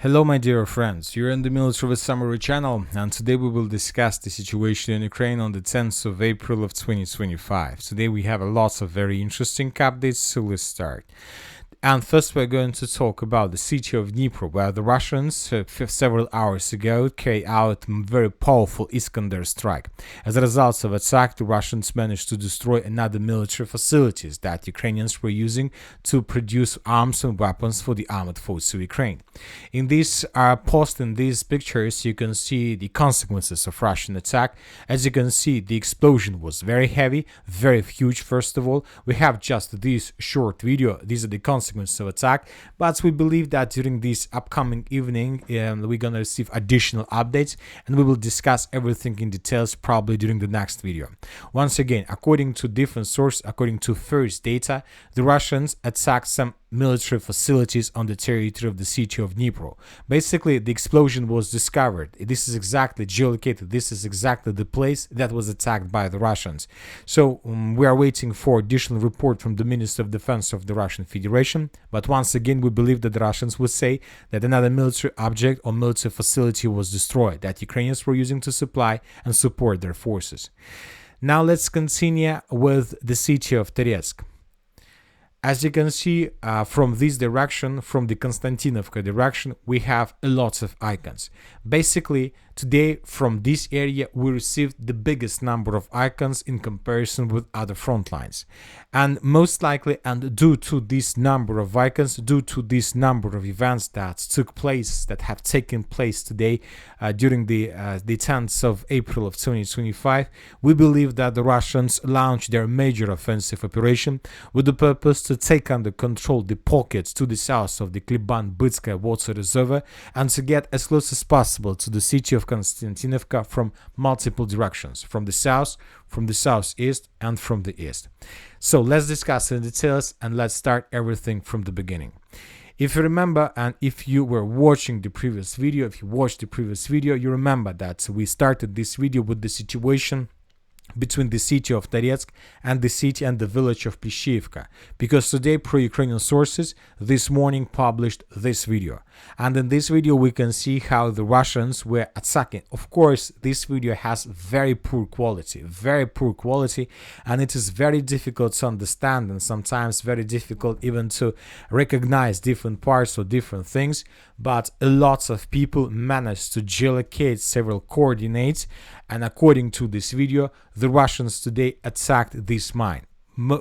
Hello my dear friends, you're in the Military Summary channel, and today we will discuss the situation in Ukraine on the 10th of April of 2025. Today we have a lot of very interesting updates, so let's start. And first we're going to talk about the city of Dnipro, where the Russians several hours ago carried out a very powerful Iskander strike. As a result of attack, the Russians managed to destroy another military facilities that Ukrainians were using to produce arms and weapons for the armed forces of Ukraine. In this post, in these pictures, you can see the consequences of Russian attack. As you can see, the explosion was very heavy, very huge. First of all, we have just this short video. These are the consequences of attack, but we believe that during this upcoming evening we're gonna receive additional updates, and we will discuss everything in details probably during the next video. Once again, according to different sources, according to first data, the Russians attacked some military facilities on the territory of the city of Dnipro. Basically, the explosion was discovered. This is exactly geolocated. This is exactly the place that was attacked by the Russians. So we are waiting for additional report from the Minister of Defense of the Russian Federation. But once again, we believe that the Russians would say that another military object or military facility was destroyed that Ukrainians were using to supply and support their forces. Now let's continue with the city of Toretsk. As you can see from this direction, from the Kostiantynivka direction, we have a lot of icons. Basically, today from this area we received the biggest number of icons in comparison with other front lines. And most likely, and due to this number of icons, due to this number of events that have taken place today during the 10th of April of 2025, we believe that the Russians launched their major offensive operation with the purpose to take under control the pockets to the south of the Liman water reservoir and to get as close as possible to the city of Kostiantynivka from multiple directions, from the south, from the southeast, and from the east. So let's discuss in details, and let's start everything from the beginning. If you remember, and if you were watching the previous video, if you watched the previous video, you remember that we started this video with the situation between the city of Toretsk and the city and the village of Plishyivka, because today pro-Ukrainian sources this morning published this video, and in this video we can see how the Russians were attacking. Of course, this video has very poor quality, and it is very difficult to understand and sometimes very difficult even to recognize different parts or different things, but a lot of people managed to geolocate several coordinates, and according to this video, the Russians today attacked this mine.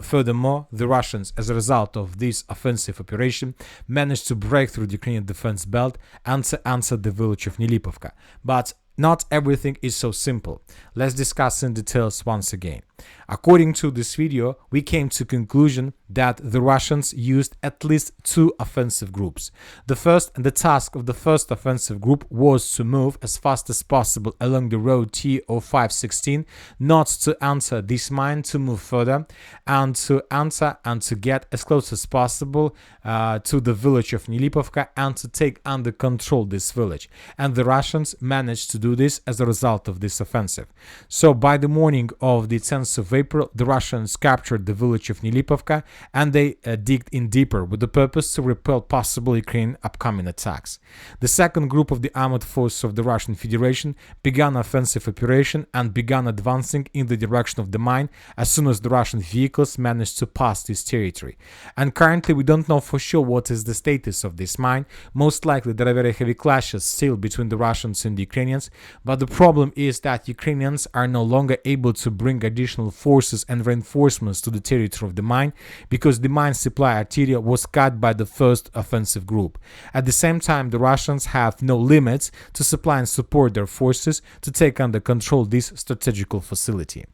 Furthermore, the Russians, as a result of this offensive operation, managed to break through the Ukrainian defense belt and to enter the village of Nilipovka. But not everything is so simple. Let's discuss in details once again. According to this video, we came to conclusion that the Russians used at least two offensive groups. The task of the first offensive group was to move as fast as possible along the road T0516, not to enter this mine, to move further and to enter and to get as close as possible to the village of Nilipovka and to take under control this village. And the Russians managed to do this as a result of this offensive. So by the morning of the 10th of April, the Russians captured the village of Nilipovka, and they digged in deeper with the purpose to repel possible Ukrainian upcoming attacks. The second group of the armed forces of the Russian Federation began offensive operation and began advancing in the direction of the mine as soon as the Russian vehicles managed to pass this territory. And currently we don't know for sure what is the status of this mine. Most likely there are very heavy clashes still between the Russians and the Ukrainians, but the problem is that Ukrainians are no longer able to bring additional forces and reinforcements to the territory of the mine because the mine supply arteria was cut by the first offensive group. At the same time, the Russians have no limits to supply and support their forces to take under control this strategical facility.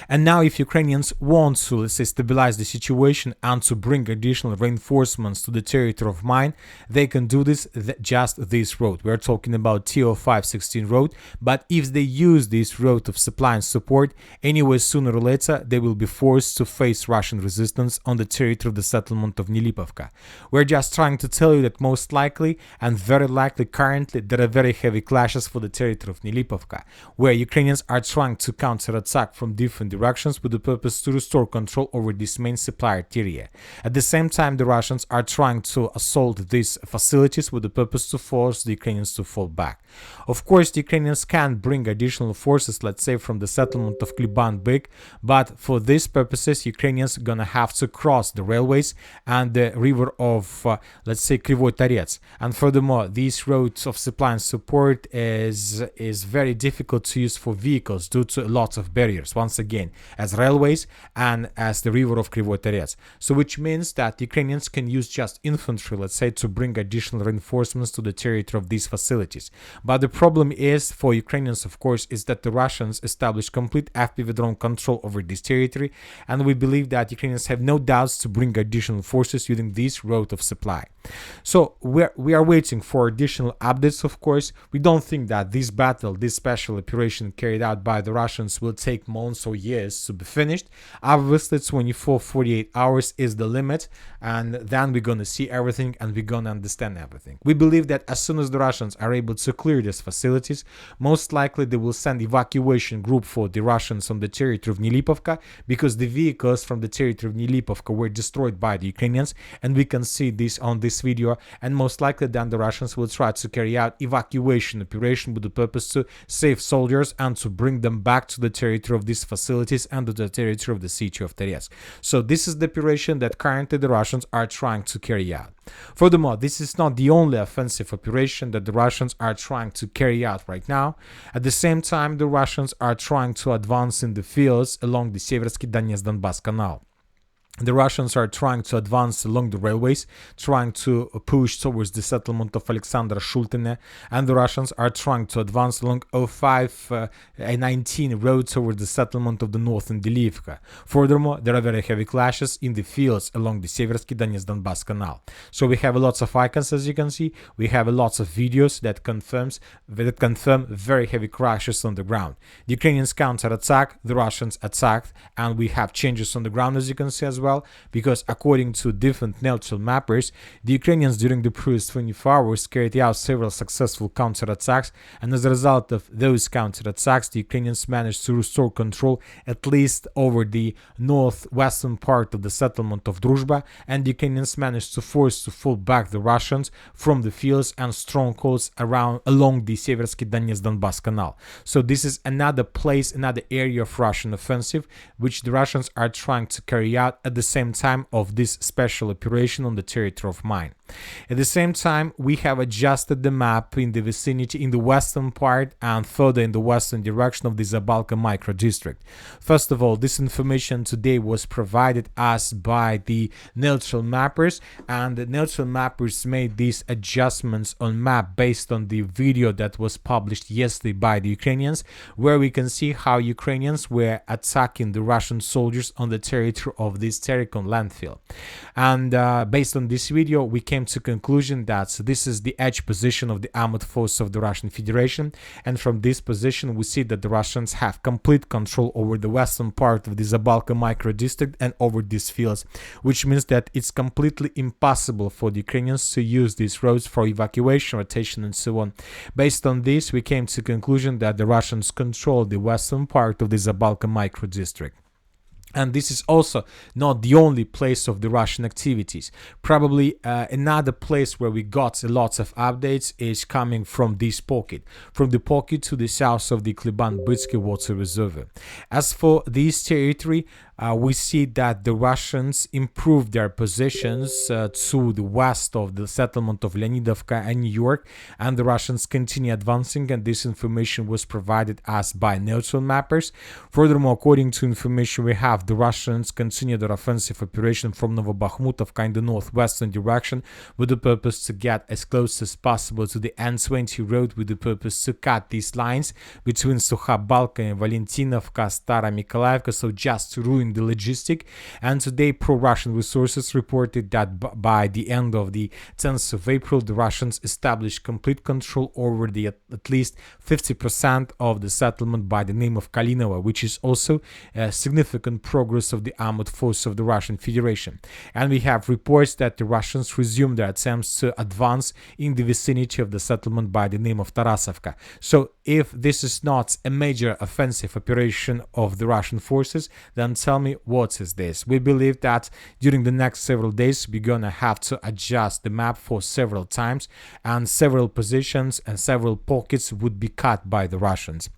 And now if Ukrainians want to, let's say, stabilize the situation and to bring additional reinforcements to the territory of mine, they can do this just this road. We're talking about T0516 road, but if they use this road of supply and support, anyway, sooner or later, they will be forced to face Russian resistance on the territory of the settlement of Nilipovka. We're just trying to tell you that most likely and very likely currently there are very heavy clashes for the territory of Nilipovka, where Ukrainians are trying to counterattack from different different directions with the purpose to restore control over this main supply arteria. At the same time, the Russians are trying to assault these facilities with the purpose to force the Ukrainians to fall back. Of course, the Ukrainians can bring additional forces, let's say from the settlement of Kliban-Byk, but for these purposes, Ukrainians are gonna have to cross the railways and the river of, let's say, Krivoy Toretsk. And furthermore, these roads of supply and support is very difficult to use for vehicles due to lots of barriers, once again, as railways and as the river of Krivoy Toretsk. So which means that Ukrainians can use just infantry, let's say, to bring additional reinforcements to the territory of these facilities. But the problem is, for Ukrainians, of course, is that the Russians established complete FPV drone control over this territory, and we believe that Ukrainians have no doubts to bring additional forces using this road of supply. So we are waiting for additional updates, of course. We don't think that this battle, this special operation carried out by the Russians will take months or years to be finished. Obviously, 24-48 hours is the limit, and then we're going to see everything and we're going to understand everything. We believe that as soon as the Russians are able to clear these facilities, most likely they will send evacuation group for the Russians on the territory of Nilipovka, because the vehicles from the territory of Nilipovka were destroyed by the Ukrainians, and we can see this on this video. And most likely then the Russians will try to carry out evacuation operation with the purpose to save soldiers and to bring them back to the territory of these facilities and to the territory of the city of Toretsk. So this is the operation that currently the Russians are trying to carry out. Furthermore, this is not the only offensive operation that the Russians are trying to carry out right now. At the same time, the Russians are trying to advance in the fields along the Siversk Donetsk canal. The Russians are trying to advance along the railways, trying to push towards the settlement of Alexandra Shultine, and the Russians are trying to advance along 05-19 road towards the settlement of the northern Delivka. Furthermore, there are very heavy clashes in the fields along the Siversk Donetsk canal. So we have lots of icons, as you can see. We have lots of videos that confirm very heavy crashes on the ground. The Ukrainians counter-attack, the Russians attacked, and we have changes on the ground, as you can see as well. Because according to different neutral mappers, the Ukrainians during the previous 24 hours carried out several successful counterattacks, and as a result of those counterattacks, the Ukrainians managed to restore control at least over the northwestern part of the settlement of Druzhba, and the Ukrainians managed to force to fall back the Russians from the fields and strongholds along the Siversk Donetsk canal. So this is another place, another area of Russian offensive, which the Russians are trying to carry out at the same time of this special operation on the territory of mine. At the same time, we have adjusted the map in the vicinity, in the western part and further in the western direction of the Zabalka micro-district. First of all, this information today was provided us by the neutral mappers, and the neutral mappers made these adjustments on map based on the video that was published yesterday by the Ukrainians, where we can see how Ukrainians were attacking the Russian soldiers on the territory of this Terikon landfill. And based on this video, we came to conclusion that this is the edge position of the armored force of the Russian Federation, and from this position we see that the Russians have complete control over the western part of the Zabalka micro-district and over these fields, which means that it's completely impossible for the Ukrainians to use these roads for evacuation, rotation, and so on. Based on this, we came to conclusion that the Russians control the western part of the Zabalka micro-district. And this is also not the only place of the Russian activities. Probably another place where we got lots of updates is coming from this pocket, from the pocket to the south of the Kliban-Bytsky water reservoir. As for this territory, we see that the Russians improved their positions to the west of the settlement of Leonidovka and New York, and the Russians continue advancing, and this information was provided us by neutral mappers. Furthermore, according to information we have, the Russians continue their offensive operation from Novobakhmutovka in the northwestern direction with the purpose to get as close as possible to the N20 road, with the purpose to cut these lines between Sukha Balka and Valentinovka, Stara Mikolaivka, so just to ruin securing the logistic. And today, pro-Russian resources reported that by the end of the 10th of April, the Russians established complete control over the at least 50% of the settlement by the name of Kalinovo, which is also a significant progress of the armored force of the Russian Federation. And we have reports that the Russians resumed their attempts to advance in the vicinity of the settlement by the name of Tarasovka. So if this is not a major offensive operation of the Russian forces, then tell me, what is this? We believe that during the next several days we're gonna have to adjust the map for several times, and several positions and several pockets would be cut by the Russians.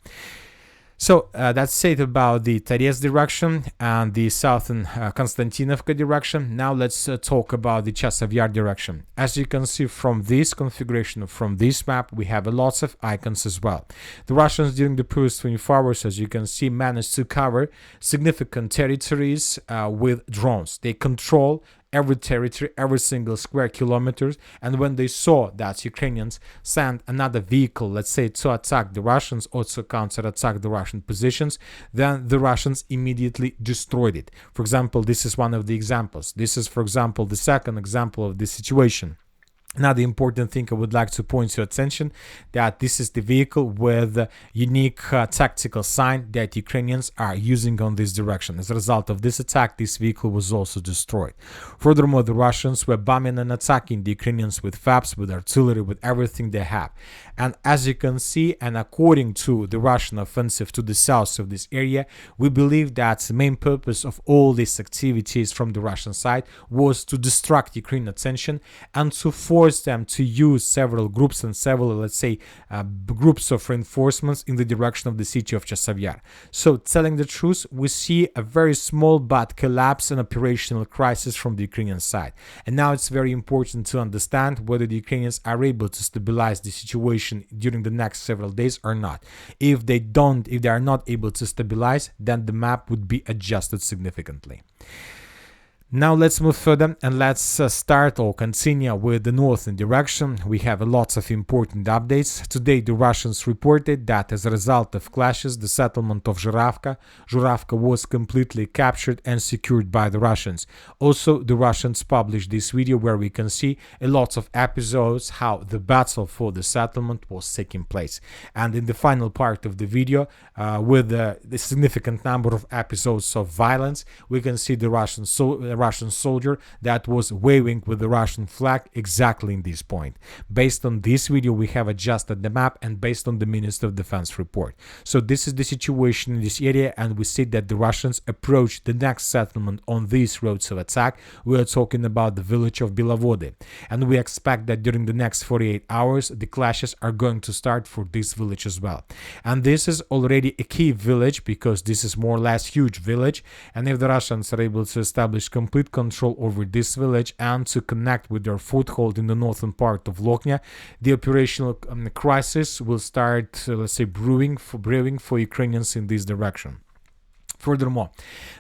So that's it about the Toretsk direction and the southern Kostiantynivka direction. Now let's talk about the Chasiv Yar direction. As you can see from this configuration, from this map, we have lots of icons as well. The Russians during the previous 24 hours, as you can see, managed to cover significant territories with drones. They control every territory, every single square kilometers, and when they saw that Ukrainians sent another vehicle, let's say, to attack the Russians or to counter-attack the Russian positions, then the Russians immediately destroyed it. For example, this is one of the examples. This is, for example, the second example of this situation. Another important thing I would like to point your attention, that this is the vehicle with a unique tactical sign that Ukrainians are using on this direction. As a result of this attack, this vehicle was also destroyed. Furthermore, the Russians were bombing and attacking the Ukrainians with FABs, with artillery, with everything they have. And as you can see, and according to the Russian offensive to the south of this area, we believe that the main purpose of all these activities from the Russian side was to distract Ukrainian attention and to force them to use several groups and several, let's say, groups of reinforcements in the direction of the city of Chasiv Yar. So, telling the truth, we see a very small but collapse and operational crisis from the Ukrainian side. And now it's very important to understand whether the Ukrainians are able to stabilize the situation during the next several days or not. If they are not able to stabilize, then the map would be adjusted significantly. Now let's move further and let's start or continue with the northern direction. We have lots of important updates. Today the Russians reported that as a result of clashes, the settlement of Zhuravka was completely captured and secured by the Russians. Also, the Russians published this video where we can see a lot of episodes how the battle for the settlement was taking place. And in the final part of the video, with the significant number of episodes of violence, we can see the Russian soldier that was waving with the Russian flag exactly in this point. Based on this video, we have adjusted the map and based on the Minister of Defense report. So this is the situation in this area, and we see that the Russians approach the next settlement on these roads of attack. We are talking about the village of Belovody, and we expect that during the next 48 hours the clashes are going to start for this village as well. And this is already a key village because this is more or less huge village, and if the Russians are able to establish complete control over this village and to connect with their foothold in the northern part of Loknya, the operational crisis will start, let's say, brewing for Ukrainians in this direction. Furthermore,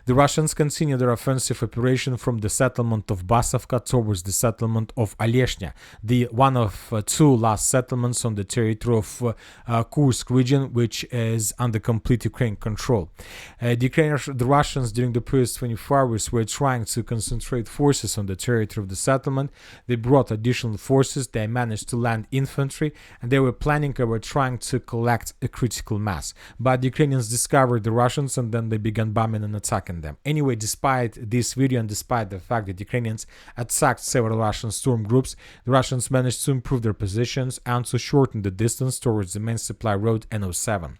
the Russians continue their offensive operation from the settlement of Basovka towards the settlement of Oleshnya, the one of two last settlements on the territory of Kursk region, which is under complete Ukrainian control. The Russians during the previous 24 hours were trying to concentrate forces on the territory of the settlement. They brought additional forces, they managed to land infantry, and they were trying to collect a critical mass. But the Ukrainians discovered the Russians and then they began bombing and attacking them. Anyway, despite this video and despite the fact that Ukrainians attacked several Russian storm groups, the Russians managed to improve their positions and to shorten the distance towards the main supply road NO7.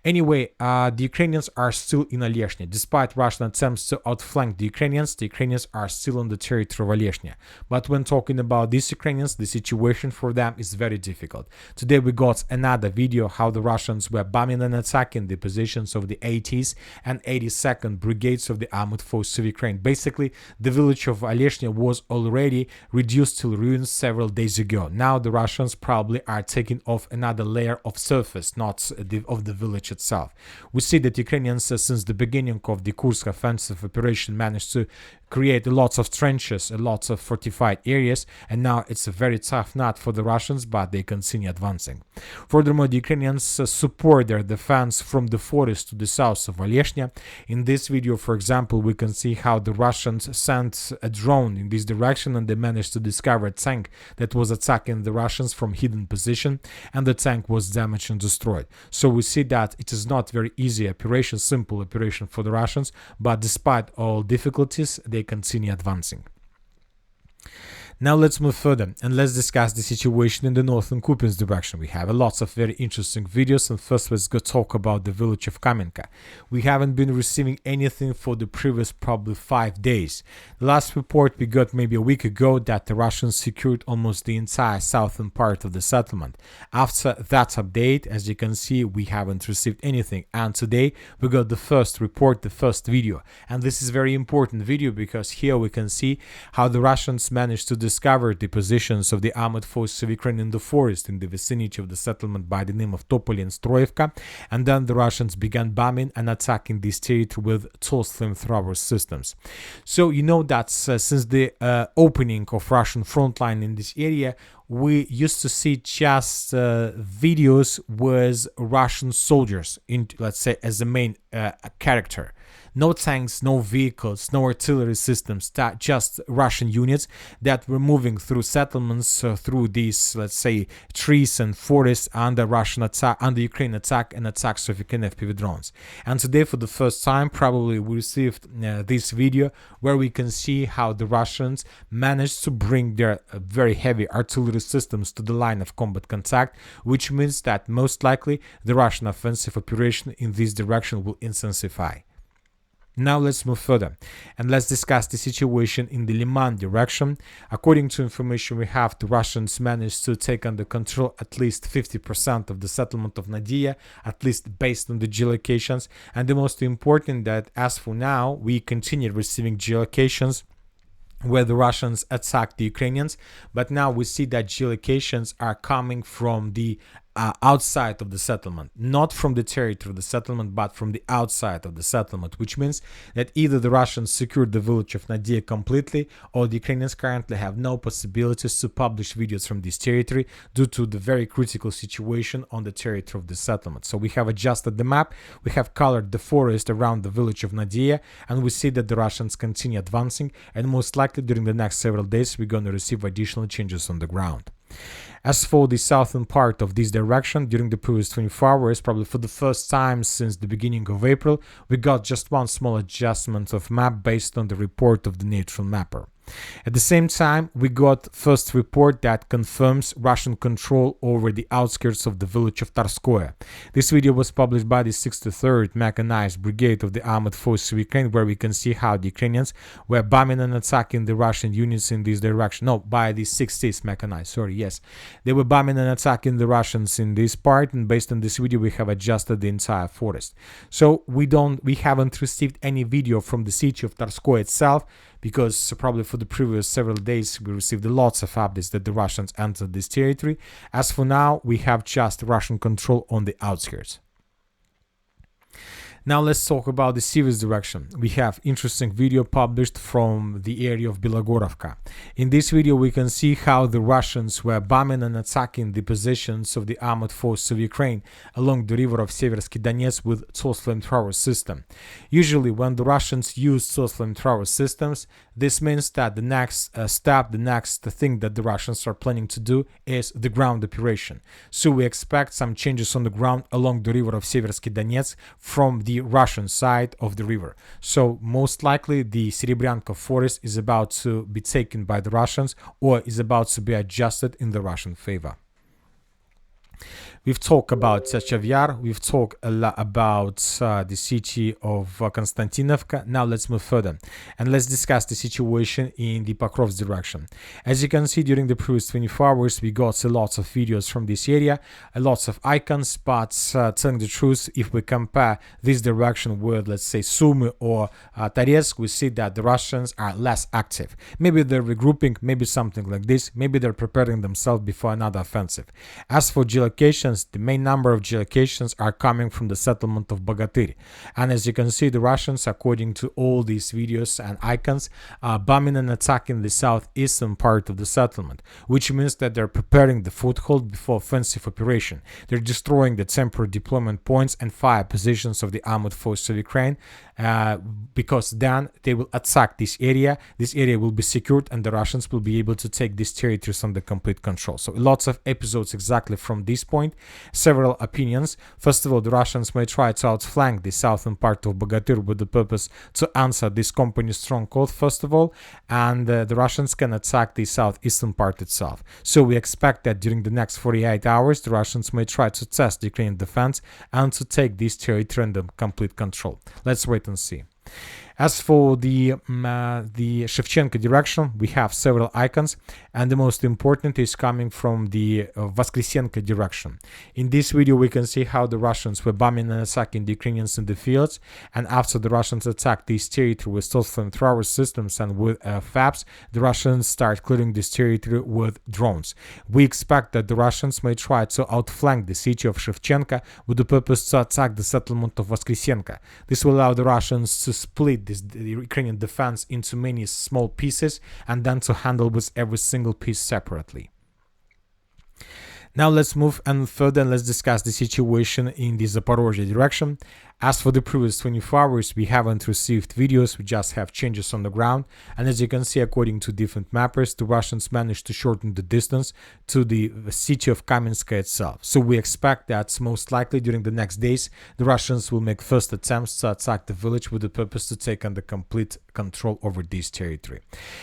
Anyway, the Ukrainians are still in Oleshnya. Despite Russian attempts to outflank the Ukrainians are still on the territory of Oleshnya. But when talking about these Ukrainians, the situation for them is very difficult. Today we got another video how the Russians were bombing and attacking the positions of the 80s and 82nd Brigades of the Armored Forces of Ukraine. Basically, the village of Oleshnya was already reduced to ruins several days ago. Now the Russians probably are taking off another layer of surface, not of the village itself. We see that Ukrainians, since the beginning of the Kursk offensive operation, managed to create lots of trenches, lots of fortified areas, and now it's a very tough nut for the Russians, but they continue advancing. Furthermore, the Ukrainians support their defense from the forest to the south of Oleshnya. In this video, for example, we can see how the Russians sent a drone in this direction, and they managed to discover a tank that was attacking the Russians from hidden position, and the tank was damaged and destroyed. So we see that it is not very easy operation, simple operation for the Russians, but despite all difficulties, they continue advancing. Now let's move further and let's discuss the situation in the northern Kupyansk direction. We have lots of very interesting videos, and first let's go talk about the village of Kamenka. We haven't been receiving anything for the previous probably 5 days. The last report we got maybe a week ago that the Russians secured almost the entire southern part of the settlement. After that update, as you can see, we haven't received anything, and today we got the first report, the first video, and this is very important video because here we can see how the Russians managed to discovered the positions of the armored forces of Ukraine in the forest in the vicinity of the settlement by the name of Topoly and Stroyevka, and then the Russians began bombing and attacking this territory with tools flamethrower systems. So you know that since the opening of Russian front line in this area, we used to see just videos with Russian soldiers, let's say, as the main character. No tanks, no vehicles, no artillery systems, just Russian units that were moving through settlements, through these, let's say, trees and forests under Russian attack, under Ukraine attack and attacks of Ukraine FPV drones. And today, for the first time, probably we received this video where we can see how the Russians managed to bring their very heavy artillery systems to the line of combat contact, which means that most likely the Russian offensive operation in this direction will intensify. Now let's move further and let's discuss the situation in the Liman direction. According to information we have, the Russians managed to take under control at least 50% of the settlement of Nadia, at least based on the geolocations. And the most important that as for now, we continue receiving geolocations where the Russians attacked the Ukrainians, but now we see that geolocations are coming from the outside of the settlement, not from the territory of the settlement, but from the outside of the settlement, which means that either the Russians secured the village of Nadia completely, or the Ukrainians currently have no possibilities to publish videos from this territory due to the very critical situation on the territory of the settlement. So we have adjusted the map, we have colored the forest around the village of Nadia, and we see that the Russians continue advancing, and most likely during the next several days we're going to receive additional changes on the ground. As for the southern part of this direction, during the previous 24 hours, probably for the first time since the beginning of April, we got just one small adjustment of map based on the report of the neutral mapper. At the same time, we got first report that confirms Russian control over the outskirts of the village of Tarskoye. This video was published by the 63rd Mechanized Brigade of the Armored Forces of Ukraine, where we can see how the Ukrainians were bombing and attacking the Russian units in this direction. No, by the 60th Mechanized, sorry, yes. They were bombing and attacking the Russians in this part, and based on this video, we have adjusted the entire forest. So we haven't received any video from the city of Tarskoye itself, because probably for the previous several days we received lots of updates that the Russians entered this territory. As for now, we have just Russian control on the outskirts. Now let's talk about the Siversk direction. We have interesting video published from the area of Bilogorovka. In this video we can see how the Russians were bombing and attacking the positions of the armored forces of Ukraine along the river of Siversk Donetsk with tools flamethrower system. Usually when the Russians use tools flamethrower systems, this means that the next step, the next thing that the Russians are planning to do is the ground operation. So we expect some changes on the ground along the river of Siversk Donetsk from the Russian side of the river. So most likely the Serebryanka forest is about to be taken by the Russians or is about to be adjusted in the Russian favor. We've talked about Chasiv Yar, we've talked a lot about the city of Kostiantynivka. Now let's move further and let's discuss the situation in the Pokrovsk direction. As you can see, during the previous 24 hours we got a lot of videos from this area, lots of icons, but telling the truth, if we compare this direction with, let's say, Sumy or Toretsk, we see that the Russians are less active. Maybe they're regrouping, maybe something like this, maybe they're preparing themselves before another offensive. As for geolocations, Kupiansk, the main number of geolocations are coming from the settlement of Bogatyr. And as you can see, the Russians, according to all these videos and icons, are bombing and attacking the southeastern part of the settlement, which means that they're preparing the foothold before offensive operation. They're destroying the temporary deployment points and fire positions of the armored forces of Ukraine, because then they will attack this area. This area will be secured and the Russians will be able to take these territories under complete control. So lots of episodes exactly from this point, several opinions. First of all, the Russians may try to outflank the southern part of Bogatyr with the purpose to answer this company's stronghold first of all, and the Russians can attack the southeastern part itself. So we expect that during the next 48 hours the Russians may try to test the Ukrainian defense and to take this territory under complete control. Let's wait and see. As for the Shevchenko direction, we have several icons, and the most important is coming from the Voskresenko direction. In this video, we can see how the Russians were bombing and attacking the Ukrainians in the fields, and after the Russians attacked this territory with stealth flamethrower systems and with FABs, the Russians start clearing this territory with drones. We expect that the Russians may try to outflank the city of Shevchenko with the purpose to attack the settlement of Voskresenko. This will allow the Russians to split the Ukrainian defense into many small pieces and then to handle with every single piece separately. Now let's move and further and let's discuss the situation in the Zaporizhia direction. As for the previous 24 hours, we haven't received videos, we just have changes on the ground. And as you can see, according to different mappers, the Russians managed to shorten the distance to the city of Kamensk itself. So we expect that most likely during the next days, the Russians will make first attempts to attack the village with the purpose to take under complete control over this territory.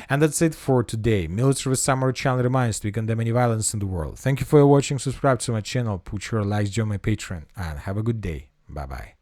And that's it for today. Military Summary channel reminds we condemn any violence in the world. Thank you for watching, subscribe to my channel, put your likes, join my Patreon, and have a good day. Bye bye.